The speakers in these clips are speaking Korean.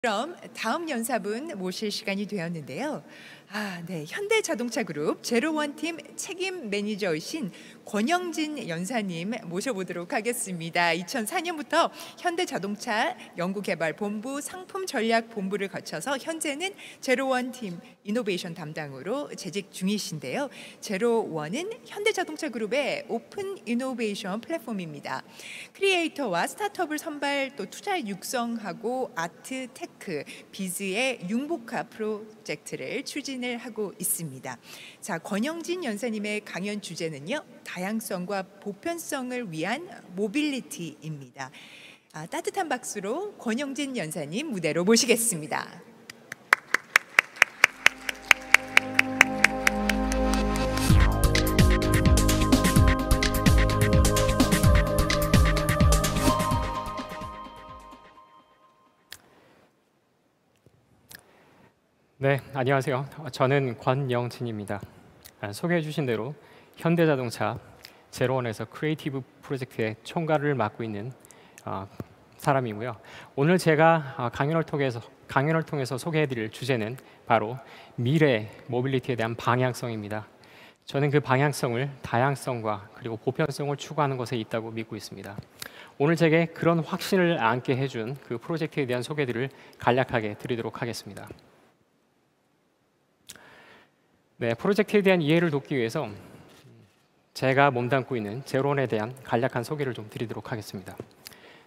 그럼 다음 연사분 모실 시간이 되었는데요. 네. 현대자동차그룹 제로원팀 책임 매니저이신 권영진 연사님 모셔보도록 하겠습니다. 2004년부터 현대자동차 연구개발본부 상품전략본부를 거쳐서 현재는 제로원팀 이노베이션 담당으로 재직 중이신데요. 제로원은 현대자동차그룹의 오픈 이노베이션 플랫폼입니다. 크리에이터와 스타트업을 선발 또 투자 육성하고 아트, 테크, 비즈의 융복합 프로젝트를 추진을 하고 있습니다. 자, 권영진 연사님의 강연 주제는요, 다양성과 보편성을 위한 모빌리티입니다. 따뜻한 박수로 권영진 연사님 무대로 모시겠습니다. 네, 안녕하세요. 저는 권영진입니다. 소개해 주신 대로 현대자동차 제로원에서 크리에이티브 프로젝트의 총괄을 맡고 있는 사람이고요. 오늘 제가 강연을 통해서 소개해 드릴 주제는 바로 미래 모빌리티에 대한 방향성입니다. 저는 그 방향성을 다양성과 그리고 보편성을 추구하는 것에 있다고 믿고 있습니다. 오늘 제게 그런 확신을 안게 해준 그 프로젝트에 대한 소개들을 간략하게 드리도록 하겠습니다. 네, 프로젝트에 대한 이해를 돕기 위해서 제가 몸담고 있는 제로원에 대한 간략한 소개를 좀 드리도록 하겠습니다.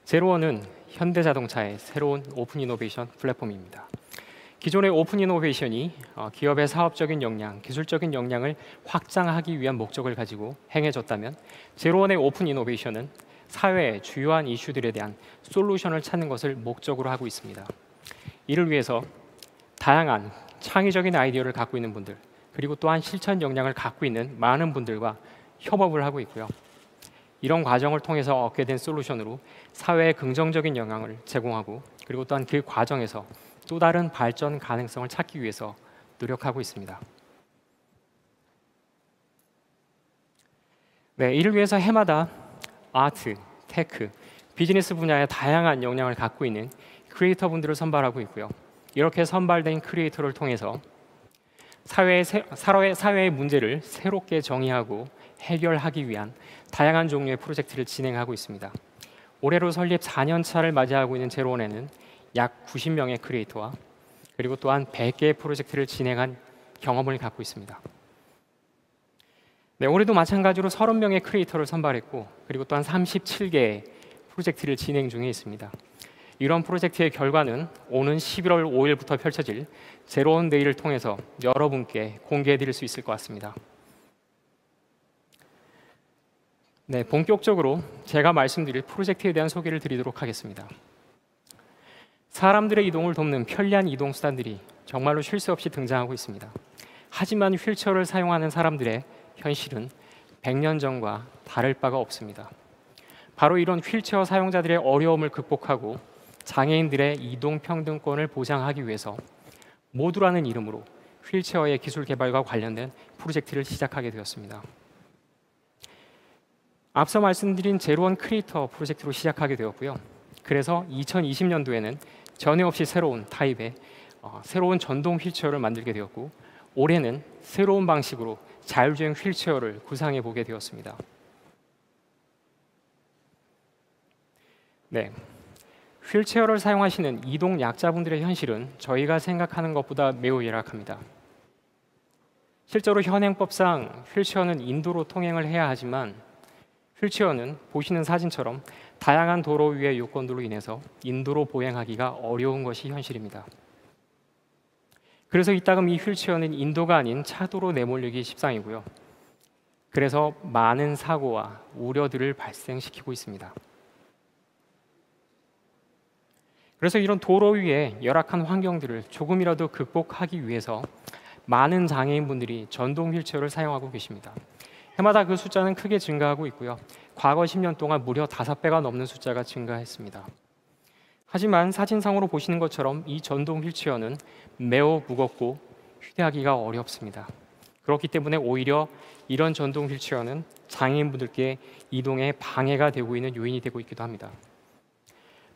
제로원은 현대자동차의 새로운 오픈 이노베이션 플랫폼입니다. 기존의 오픈 이노베이션이 기업의 사업적인 역량, 기술적인 역량을 확장하기 위한 목적을 가지고 행해졌다면, 제로원의 오픈 이노베이션은 사회의 주요한 이슈들에 대한 솔루션을 찾는 것을 목적으로 하고 있습니다. 이를 위해서 다양한 창의적인 아이디어를 갖고 있는 분들, 그리고 또한 실천 역량을 갖고 있는 많은 분들과 협업을 하고 있고요. 이런 과정을 통해서 얻게 된 솔루션으로 사회에 긍정적인 영향을 제공하고, 그리고 또한 그 과정에서 또 다른 발전 가능성을 찾기 위해서 노력하고 있습니다. 네, 이를 위해서 해마다 아트, 테크, 비즈니스 분야의 다양한 역량을 갖고 있는 크리에이터 분들을 선발하고 있고요. 이렇게 선발된 크리에이터를 통해서 사회의 문제를 새롭게 정의하고 해결하기 위한 다양한 종류의 프로젝트를 진행하고 있습니다. 올해로 설립 4년 차를 맞이하고 있는 제로원에는 약 90명의 크리에이터와 그리고 또한 100개의 프로젝트를 진행한 경험을 갖고 있습니다. 네, 올해도 마찬가지로 30명의 크리에이터를 선발했고, 그리고 또한 37개의 프로젝트를 진행 중에 있습니다. 이런 프로젝트의 결과는 오는 11월 5일부터 펼쳐질 제로원 데이를 통해서 여러분께 공개해 드릴 수 있을 것 같습니다. 네, 본격적으로 제가 말씀드릴 프로젝트에 대한 소개를 드리도록 하겠습니다. 사람들의 이동을 돕는 편리한 이동 수단들이 정말로 쉴 새 없이 등장하고 있습니다. 하지만 휠체어를 사용하는 사람들의 현실은 100년 전과 다를 바가 없습니다. 바로 이런 휠체어 사용자들의 어려움을 극복하고 장애인들의 이동 평등권을 보장하기 위해서 모두라는 이름으로 휠체어의 기술 개발과 관련된 프로젝트를 시작하게 되었습니다. 앞서 말씀드린 제로원 크리에이터 프로젝트로 시작하게 되었고요. 그래서 2020년도에는 전에 없이 새로운 타입의 새로운 전동 휠체어를 만들게 되었고, 올해는 새로운 방식으로 자율주행 휠체어를 구상해 보게 되었습니다. 네. 휠체어를 사용하시는 이동 약자분들의 현실은 저희가 생각하는 것보다 매우 열악합니다. 실제로 현행법상 휠체어는 인도로 통행을 해야 하지만, 휠체어는 보시는 사진처럼 다양한 도로 위의 요건들로 인해서 인도로 보행하기가 어려운 것이 현실입니다. 그래서 이따금 이 휠체어는 인도가 아닌 차도로 내몰리기 십상이고요. 그래서 많은 사고와 우려들을 발생시키고 있습니다. 그래서 이런 도로 위의 열악한 환경들을 조금이라도 극복하기 위해서 많은 장애인분들이 전동 휠체어를 사용하고 계십니다. 해마다 그 숫자는 크게 증가하고 있고요. 과거 10년 동안 무려 5배가 넘는 숫자가 증가했습니다. 하지만 사진상으로 보시는 것처럼 이 전동 휠체어는 매우 무겁고 휴대하기가 어렵습니다. 그렇기 때문에 오히려 이런 전동 휠체어는 장애인분들께 이동에 방해가 되고 있는 요인이 되고 있기도 합니다.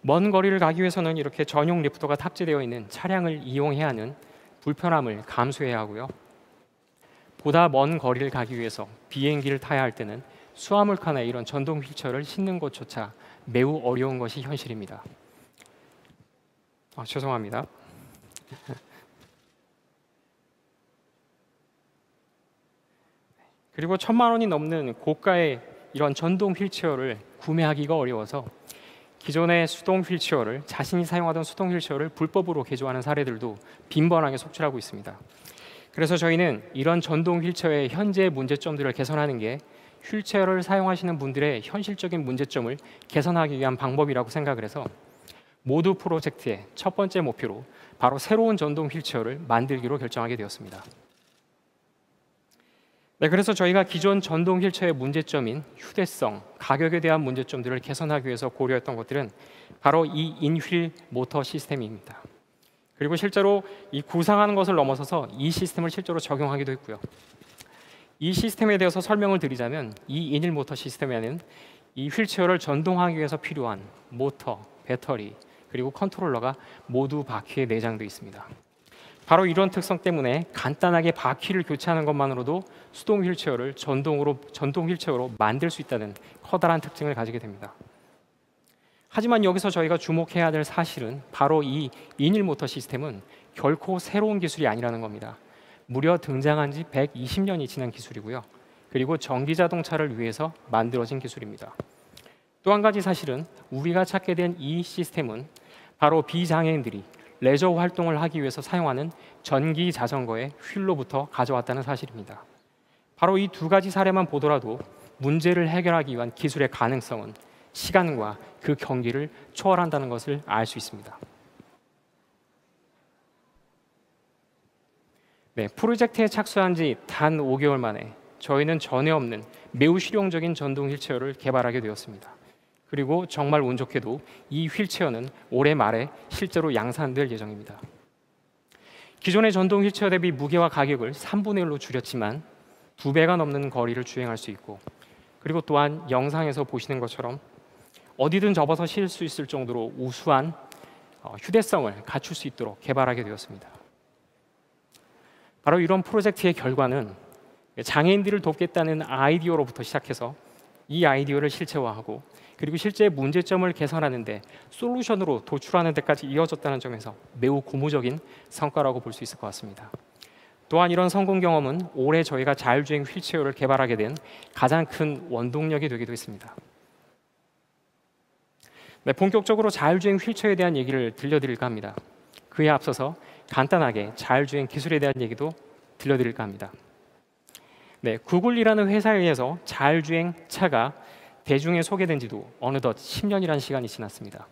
먼 거리를 가기 위해서는 이렇게 전용 리프터가 탑재되어 있는 차량을 이용해야 하는 불편함을 감수해야 하고요. 보다 먼 거리를 가기 위해서 비행기를 타야 할 때는 수화물 칸에 이런 전동 휠체어를 싣는 것조차 매우 어려운 것이 현실입니다. 죄송합니다. 그리고 1,000만 원이 넘는 고가의 이런 전동 휠체어를 구매하기가 어려워서 기존의 수동 휠체어를 자신이 사용하던 수동 휠체어를 불법으로 개조하는 사례들도 빈번하게 속출하고 있습니다. 그래서 저희는 이런 전동 휠체어의 현재 문제점들을 개선하는 게 휠체어를 사용하시는 분들의 현실적인 문제점을 개선하기 위한 방법이라고 생각을 해서 모두 프로젝트의 첫 번째 목표로 바로 새로운 전동 휠체어를 만들기로 결정하게 되었습니다. 네, 그래서 저희가 기존 전동 휠체어의 문제점인 휴대성, 가격에 대한 문제점들을 개선하기 위해서 고려했던 것들은 바로 이 인휠 모터 시스템입니다. 그리고 실제로 이 구상하는 것을 넘어서서 이 시스템을 실제로 적용하기도 했고요. 이 시스템에 대해서 설명을 드리자면 이 인휠 모터 시스템에는 이 휠체어를 전동하기 위해서 필요한 모터, 배터리, 그리고 컨트롤러가 모두 바퀴에 내장되어 있습니다. 바로 이런 특성 때문에 간단하게 바퀴를 교체하는 것만으로도 수동 휠체어를 전동 휠체어로 만들 수 있다는 커다란 특징을 가지게 됩니다. 하지만 여기서 저희가 주목해야 될 사실은 바로 이 인휠 모터 시스템은 결코 새로운 기술이 아니라는 겁니다. 무려 등장한 지 120년이 지난 기술이고요. 그리고 전기 자동차를 위해서 만들어진 기술입니다. 또 한 가지 사실은 우리가 찾게 된 이 시스템은 바로 비장애인들이 레저 활동을 하기 위해서 사용하는 전기 자전거의 휠로부터 가져왔다는 사실입니다. 바로 이 두 가지 사례만 보더라도 문제를 해결하기 위한 기술의 가능성은 시간과 그 경기를 초월한다는 것을 알 수 있습니다. 네, 프로젝트에 착수한 지 단 5개월 만에 저희는 전에 없는 매우 실용적인 전동 휠체어를 개발하게 되었습니다. 그리고 정말 운 좋게도 이 휠체어는 올해 말에 실제로 양산될 예정입니다. 기존의 전동 휠체어 대비 무게와 가격을 3분의 1로 줄였지만 2배가 넘는 거리를 주행할 수 있고, 그리고 또한 영상에서 보시는 것처럼 어디든 접어서 실 수 있을 정도로 우수한 휴대성을 갖출 수 있도록 개발하게 되었습니다. 바로 이런 프로젝트의 결과는 장애인들을 돕겠다는 아이디어로부터 시작해서 이 아이디어를 실체화하고, 그리고 실제 문제점을 개선하는 데 솔루션으로 도출하는 데까지 이어졌다는 점에서 매우 고무적인 성과라고 볼 수 있을 것 같습니다. 또한 이런 성공 경험은 올해 저희가 자율주행 휠체어를 개발하게 된 가장 큰 원동력이 되기도 했습니다. 네, 본격적으로 자율주행 휠체어에 대한 얘기를 들려드릴까 합니다. 그에 앞서서 간단하게 자율주행 기술에 대한 얘기도 들려드릴까 합니다. 네, 구글이라는 회사에 의해서 자율주행 차가 대중에 소개된 지도 어느덧 10년이라는 시간이 지났습니다.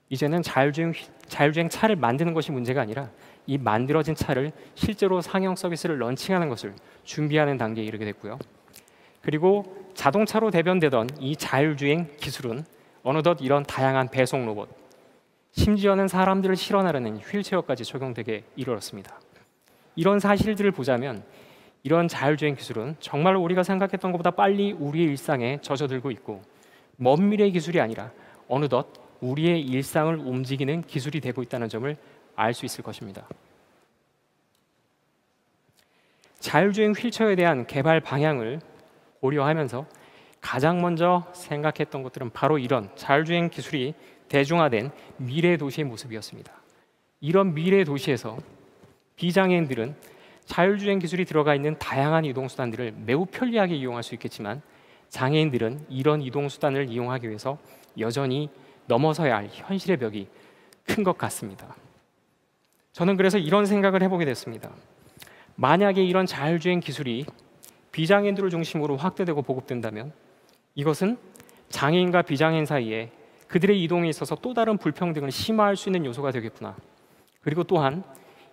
이제는 자율주행 차를 만드는 것이 문제가 아니라 이 만들어진 차를 실제로 상용 서비스를 런칭하는 것을 준비하는 단계에 이르게 됐고요. 그리고 자동차로 대변되던 이 자율주행 기술은 어느덧 이런 다양한 배송 로봇, 심지어는 사람들을 실어나르는 휠체어까지 적용되게 이르렀습니다. 이런 사실들을 보자면 이런 자율주행 기술은 정말 우리가 생각했던 것보다 빨리 우리의 일상에 젖어들고 있고, 먼 미래의 기술이 아니라 어느덧 우리의 일상을 움직이는 기술이 되고 있다는 점을 알 수 있을 것입니다. 자율주행 휠체어에 대한 개발 방향을 고려하면서 가장 먼저 생각했던 것들은 바로 이런 자율주행 기술이 대중화된 미래 도시의 모습이었습니다. 이런 미래 도시에서 비장애인들은 자율주행 기술이 들어가 있는 다양한 이동수단들을 매우 편리하게 이용할 수 있겠지만, 장애인들은 이런 이동수단을 이용하기 위해서 여전히 넘어서야 할 현실의 벽이 큰 것 같습니다. 저는 그래서 이런 생각을 해보게 됐습니다. 만약에 이런 자율주행 기술이 비장애인들을 중심으로 확대되고 보급된다면 이것은 장애인과 비장애인 사이에 그들의 이동에 있어서 또 다른 불평등을 심화할 수 있는 요소가 되겠구나. 그리고 또한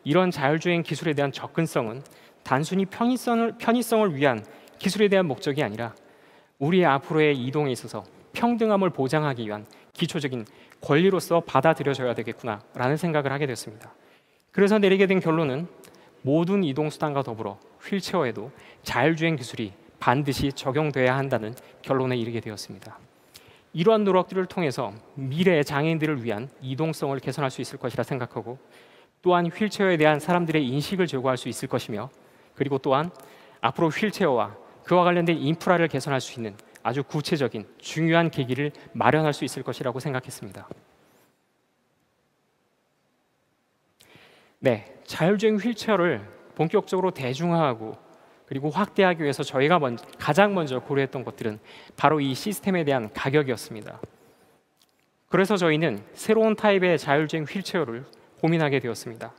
이런 자율주행 기술에 대한 접근성은 단순히 편의성을 위한 기술에 대한 목적이 아니라 우리의 앞으로의 이동에 있어서 평등함을 보장하기 위한 기초적인 권리로서 받아들여져야 되겠구나라는 생각을 하게 됐습니다. 그래서 내리게 된 결론은 모든 이동수단과 더불어 휠체어에도 자율주행 기술이 반드시 적용돼야 한다는 결론에 이르게 되었습니다. 이러한 노력들을 통해서 미래의 장애인들을 위한 이동성을 개선할 수 있을 것이라 생각하고, 또한 휠체어에 대한 사람들의 인식을 제고할 수 있을 것이며, 그리고 또한 앞으로 휠체어와 그와 관련된 인프라를 개선할 수 있는 아주 구체적인 중요한 계기를 마련할 수 있을 것이라고 생각했습니다. 네, 자율주행 휠체어를 본격적으로 대중화하고 그리고 확대하기 위해서 저희가 가장 먼저 고려했던 것들은 바로 이 시스템에 대한 가격이었습니다. 그래서 저희는 새로운 타입의 자율주행 휠체어를 고민하게 되었습니다.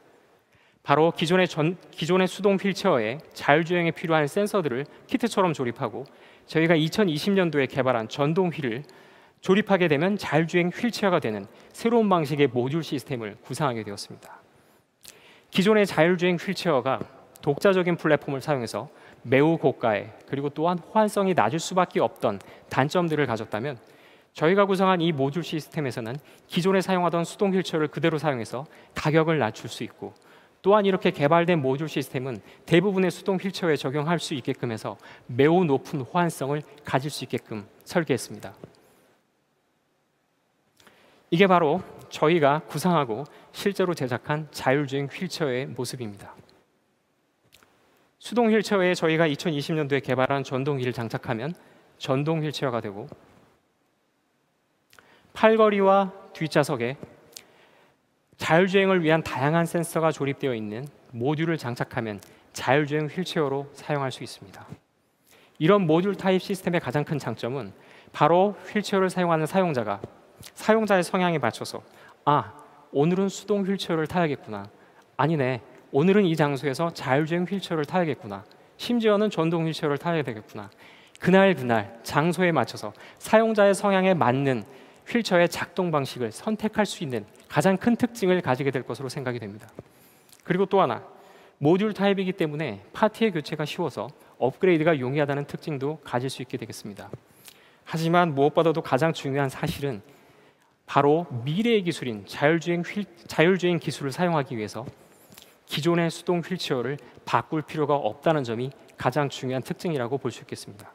바로 기존의 수동 휠체어에 자율주행에 필요한 센서들을 키트처럼 조립하고, 저희가 2020년도에 개발한 전동 휠을 조립하게 되면 자율주행 휠체어가 되는 새로운 방식의 모듈 시스템을 구상하게 되었습니다. 기존의 자율주행 휠체어가 독자적인 플랫폼을 사용해서 매우 고가의, 그리고 또한 호환성이 낮을 수밖에 없던 단점들을 가졌다면, 저희가 구성한 이 모듈 시스템에서는 기존에 사용하던 수동 휠체어를 그대로 사용해서 가격을 낮출 수 있고, 또한 이렇게 개발된 모듈 시스템은 대부분의 수동 휠체어에 적용할 수 있게끔 해서 매우 높은 호환성을 가질 수 있게끔 설계했습니다. 이게 바로 저희가 구상하고 실제로 제작한 자율주행 휠체어의 모습입니다. 수동 휠체어에 저희가 2020년도에 개발한 전동 휠을 장착하면 전동 휠체어가 되고, 팔걸이와 뒷좌석에 자율주행을 위한 다양한 센서가 조립되어 있는 모듈을 장착하면 자율주행 휠체어로 사용할 수 있습니다. 이런 모듈 타입 시스템의 가장 큰 장점은 바로 휠체어를 사용하는 사용자가 사용자의 성향에 맞춰서 오늘은 수동 휠체어를 타야겠구나, 아니네, 오늘은 이 장소에서 자율주행 휠체어를 타야겠구나, 심지어는 전동 휠체어를 타야 되겠구나, 그날 장소에 맞춰서 사용자의 성향에 맞는 휠체어의 작동 방식을 선택할 수 있는 가장 큰 특징을 가지게 될 것으로 생각이 됩니다. 그리고 또 하나, 모듈 타입이기 때문에 파트의 교체가 쉬워서 업그레이드가 용이하다는 특징도 가질 수 있게 되겠습니다. 하지만 무엇보다도 가장 중요한 사실은 바로 미래의 기술인 자율주행 기술을 사용하기 위해서 기존의 수동 휠체어를 바꿀 필요가 없다는 점이 가장 중요한 특징이라고 볼 수 있겠습니다.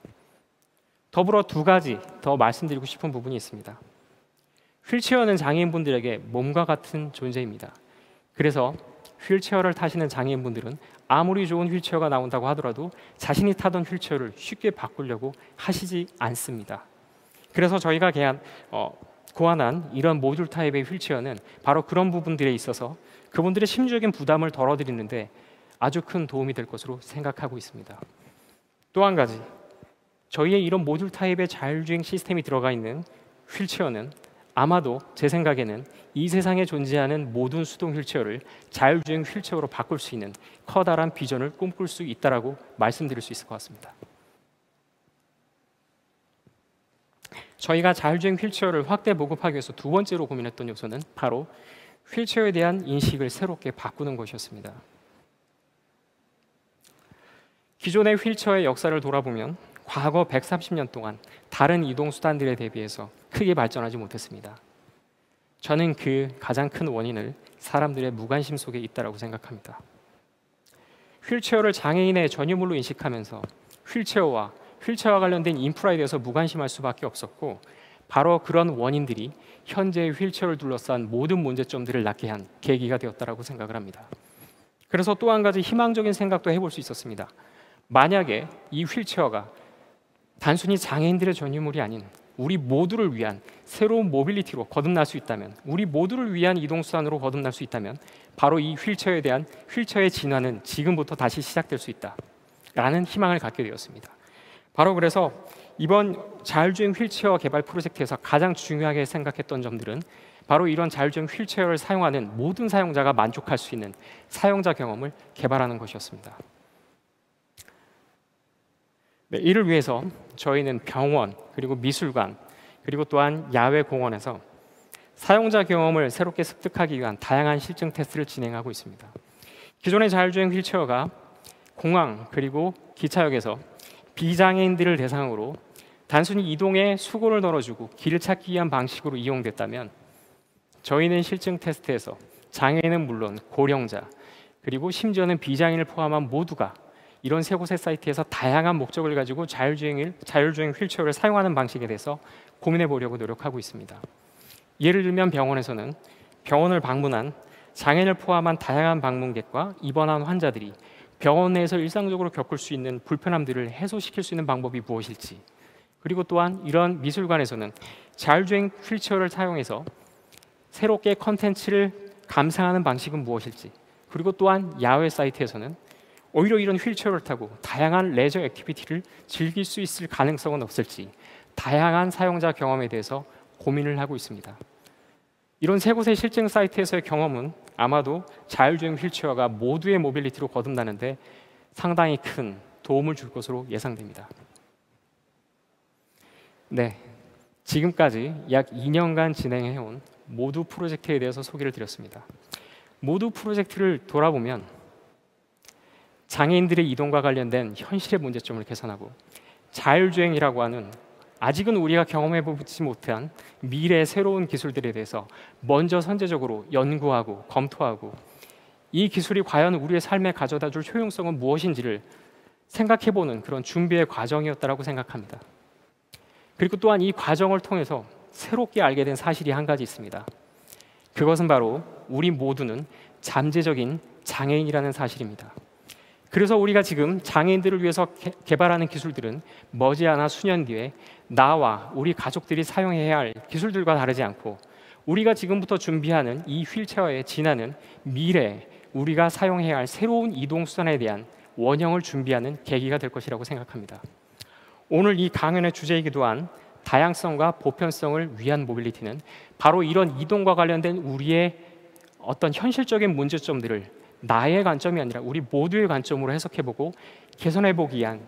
더불어 두 가지 더 말씀드리고 싶은 부분이 있습니다. 휠체어는 장애인분들에게 몸과 같은 존재입니다. 그래서 휠체어를 타시는 장애인분들은 아무리 좋은 휠체어가 나온다고 하더라도 자신이 타던 휠체어를 쉽게 바꾸려고 하시지 않습니다. 그래서 저희가 고안한 이런 모듈 타입의 휠체어는 바로 그런 부분들에 있어서 그분들의 심리적인 부담을 덜어드리는데 아주 큰 도움이 될 것으로 생각하고 있습니다. 또 한 가지, 저희의 이런 모듈 타입의 자율주행 시스템이 들어가 있는 휠체어는 아마도 제 생각에는 이 세상에 존재하는 모든 수동 휠체어를 자율주행 휠체어로 바꿀 수 있는 커다란 비전을 꿈꿀 수 있다라고 말씀드릴 수 있을 것 같습니다. 저희가 자율주행 휠체어를 확대 보급하기 위해서 두 번째로 고민했던 요소는 바로 휠체어에 대한 인식을 새롭게 바꾸는 것이었습니다. 기존의 휠체어의 역사를 돌아보면 과거 130년 동안 다른 이동수단들에 대비해서 크게 발전하지 못했습니다. 저는 그 가장 큰 원인을 사람들의 무관심 속에 있다고 생각합니다. 휠체어를 장애인의 전유물로 인식하면서 휠체어와 관련된 인프라에 대해서 무관심할 수밖에 없었고, 바로 그런 원인들이 현재의 휠체어를 둘러싼 모든 문제점들을 낳게 한 계기가 되었다고 생각을 합니다. 그래서 또 한 가지 희망적인 생각도 해볼 수 있었습니다. 만약에 이 휠체어가 단순히 장애인들의 전유물이 아닌 우리 모두를 위한 새로운 모빌리티로 거듭날 수 있다면, 우리 모두를 위한 이동수단으로 거듭날 수 있다면 바로 이 휠체어의 진화는 지금부터 다시 시작될 수 있다라는 희망을 갖게 되었습니다. 바로 그래서 이번 자율주행 휠체어 개발 프로젝트에서 가장 중요하게 생각했던 점들은 바로 이런 자율주행 휠체어를 사용하는 모든 사용자가 만족할 수 있는 사용자 경험을 개발하는 것이었습니다. 네, 이를 위해서 저희는 병원, 그리고 미술관, 그리고 또한 야외 공원에서 사용자 경험을 새롭게 습득하기 위한 다양한 실증 테스트를 진행하고 있습니다. 기존의 자율주행 휠체어가 공항 그리고 기차역에서 비장애인들을 대상으로 단순히 이동에 수고를 덜어주고 길을 찾기 위한 방식으로 이용됐다면, 저희는 실증 테스트에서 장애인은 물론 고령자, 그리고 심지어는 비장애인을 포함한 모두가 이런 세 곳의 사이트에서 다양한 목적을 가지고 자율주행 휠체어를 사용하는 방식에 대해서 고민해 보려고 노력하고 있습니다. 예를 들면 병원에서는 병원을 방문한 장애인을 포함한 다양한 방문객과 입원한 환자들이 병원 내에서 일상적으로 겪을 수 있는 불편함들을 해소시킬 수 있는 방법이 무엇일지, 그리고 또한 이런 미술관에서는 자율주행 휠체어를 사용해서 새롭게 컨텐츠를 감상하는 방식은 무엇일지, 그리고 또한 야외 사이트에서는 오히려 이런 휠체어를 타고 다양한 레저 액티비티를 즐길 수 있을 가능성은 없을지 다양한 사용자 경험에 대해서 고민을 하고 있습니다. 이런 세 곳의 실증 사이트에서의 경험은 아마도 자율주행 휠체어가 모두의 모빌리티로 거듭나는데 상당히 큰 도움을 줄 것으로 예상됩니다. 네, 지금까지 약 2년간 진행해온 모두 프로젝트에 대해서 소개를 드렸습니다. 모두 프로젝트를 돌아보면 장애인들의 이동과 관련된 현실의 문제점을 개선하고 자율주행이라고 하는 아직은 우리가 경험해보지 못한 미래의 새로운 기술들에 대해서 먼저 선제적으로 연구하고 검토하고 이 기술이 과연 우리의 삶에 가져다줄 효용성은 무엇인지를 생각해보는 그런 준비의 과정이었다고 생각합니다. 그리고 또한 이 과정을 통해서 새롭게 알게 된 사실이 한 가지 있습니다. 그것은 바로 우리 모두는 잠재적인 장애인이라는 사실입니다. 그래서 우리가 지금 장애인들을 위해서 개발하는 기술들은 머지않아 수년 뒤에 나와 우리 가족들이 사용해야 할 기술들과 다르지 않고 우리가 지금부터 준비하는 이 휠체어에 지나는 미래 우리가 사용해야 할 새로운 이동수단에 대한 원형을 준비하는 계기가 될 것이라고 생각합니다. 오늘 이 강연의 주제이기도 한 다양성과 보편성을 위한 모빌리티는 바로 이런 이동과 관련된 우리의 어떤 현실적인 문제점들을 나의 관점이 아니라 우리 모두의 관점으로 해석해보고 개선해보기 위한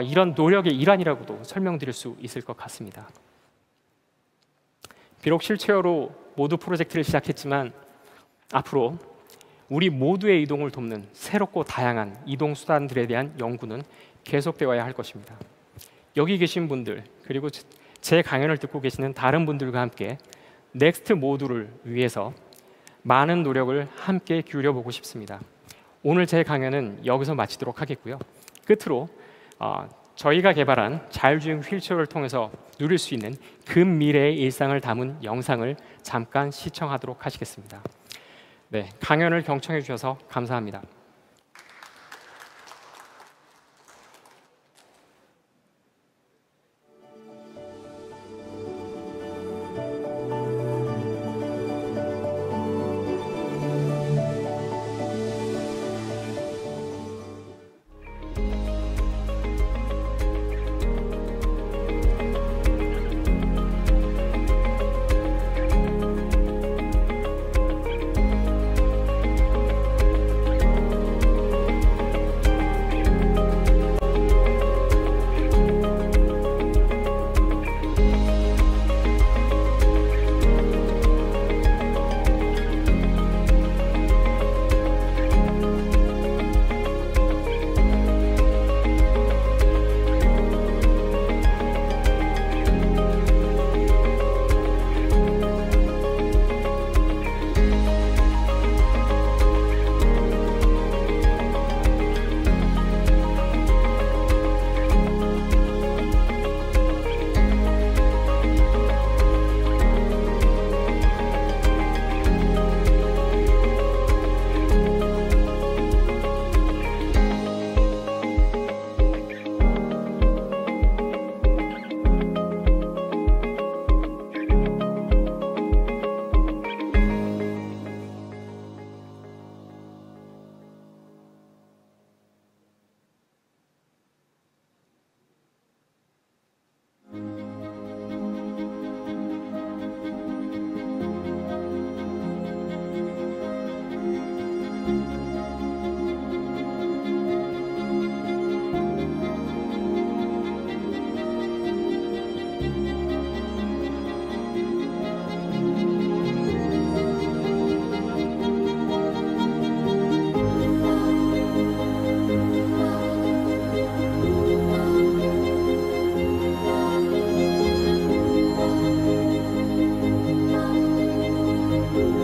이런 노력의 일환이라고도 설명드릴 수 있을 것 같습니다. 비록 휠체어로 모두 프로젝트를 시작했지만 앞으로 우리 모두의 이동을 돕는 새롭고 다양한 이동 수단들에 대한 연구는 계속되어야 할 것입니다. 여기 계신 분들 그리고 제 강연을 듣고 계시는 다른 분들과 함께 넥스트 모두를 위해서 많은 노력을 함께 기울여보고 싶습니다. 오늘 제 강연은 여기서 마치도록 하겠고요. 끝으로 저희가 개발한 자율주행 휠체어를 통해서 누릴 수 있는 근미래의 일상을 담은 영상을 잠깐 시청하도록 하시겠습니다. 네, 강연을 경청해 주셔서 감사합니다.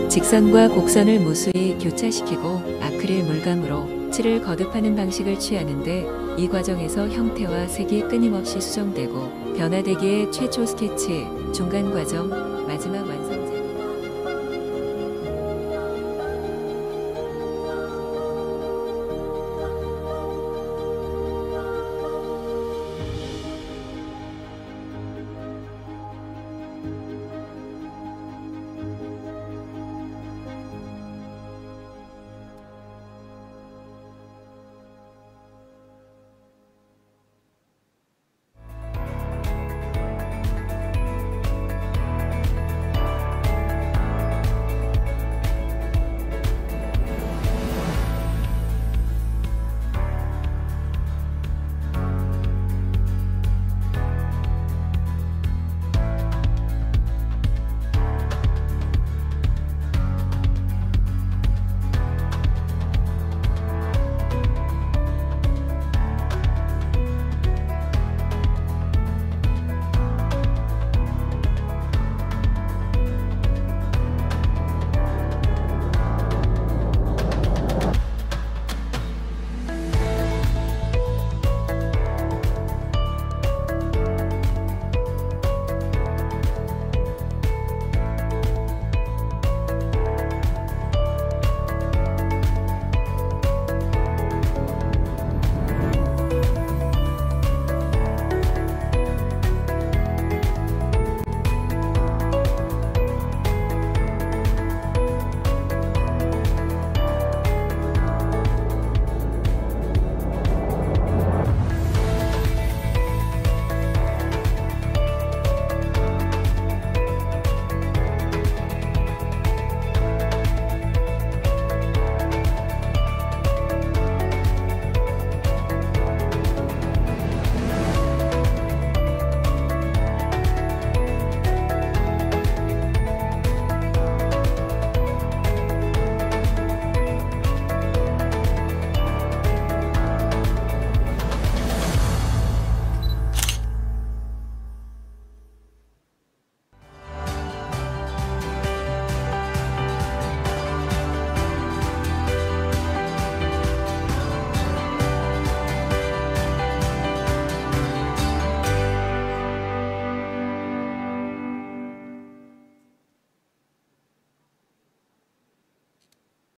직선과 곡선을 무수히 교차시키고 아크릴 물감으로 스케치를 거듭하는 방식을 취하는데 이 과정에서 형태와 색이 끊임없이 수정되고 변화되기에 최초 스케치, 중간 과정,